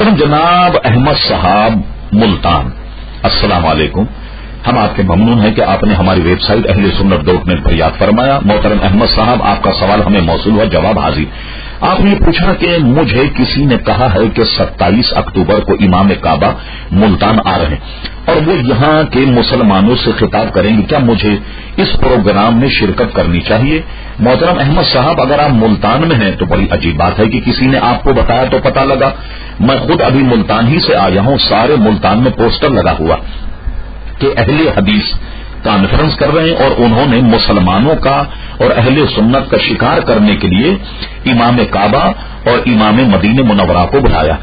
محترم جناب احمد صاحب ملتان، السلام علیکم. ہم آپ کے ممنون ہیں کہ آپ نے ہماری ویب سائٹ اہل سنت .net پر یاد فرمایا. محترم احمد صاحب، آپ کا سوال ہمیں موصول ہوا، جواب حاضر. آپ نے پوچھا کہ مجھے کسی نے کہا ہے کہ 27 اکتوبر کو امام کعبہ ملتان آ رہے ہیں اور وہ یہاں کے مسلمانوں سے خطاب کریں گے، کیا مجھے اس پروگرام میں شرکت کرنی چاہیے؟ محترم احمد صاحب، اگر آپ ملتان میں ہیں تو بڑی عجیب بات ہے کہ کسی نے آپ کو بتایا تو پتہ لگا. میں خود ابھی ملتان ہی سے آیا ہوں، سارے ملتان میں پوسٹر لگا ہوا کہ اہل حدیث کانفرنس کر رہے ہیں اور انہوں نے مسلمانوں کا اور اہل سنت کا شکار کرنے کے لیے امام کعبہ اور امام مدینہ منورہ کو بلایا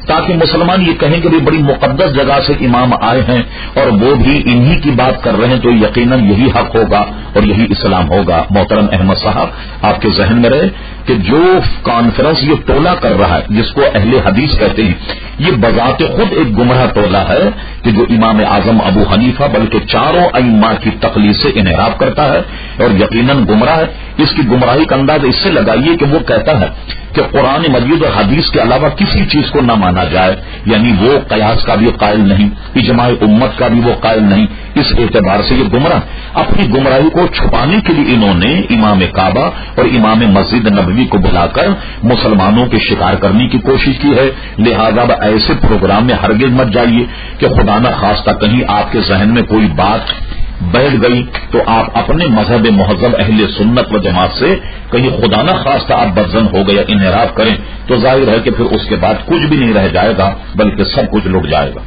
تاکہ مسلمان یہ کہیں کہ بڑی مقدس جگہ سے امام آئے ہیں اور وہ بھی انہی کی بات کر رہے ہیں تو یقیناً یہی حق ہوگا اور یہی اسلام ہوگا. محترم احمد صاحب، آپ کے ذہن میں رہے کہ جو کانفرنس یہ ٹولہ کر رہا ہے جس کو اہل حدیث کہتے ہیں، یہ بذات خود ایک گمراہ ٹولہ ہے کہ جو امام اعظم ابو حنیفہ بلکہ چاروں ائمہ کی تقلید سے انحراف کرتا ہے اور یقیناً گمراہ ہے. اس کی گمراہی کا انداز اس سے لگائیے کہ وہ کہتا ہے کہ قرآن مجید اور حدیث کے علاوہ کسی چیز کو نہ مانا جائے، یعنی وہ قیاس کا بھی قائل نہیں، اجماع امت کا بھی وہ قائل نہیں. اس اعتبار سے یہ گمراہ. اپنی گمراہی کو چھپانے کے لیے انہوں نے امام کعبہ اور امام مسجد نبوی کو بلا کر مسلمانوں کے شکار کرنے کی کوشش کی ہے. لہذا ایسے پروگرام میں ہرگز مت جائیے کہ خدا نہ خواستہ کہیں آپ کے ذہن میں کوئی بات بیٹھ گئی تو آپ اپنے مذہب مہذب اہل سنت و جماعت سے کہیں خدا نہ خواستہ آپ بدزن ہو گئے یا انحراف کریں تو ظاہر ہے کہ پھر اس کے بعد کچھ بھی نہیں رہ جائے گا بلکہ سب کچھ لٹ جائے گا.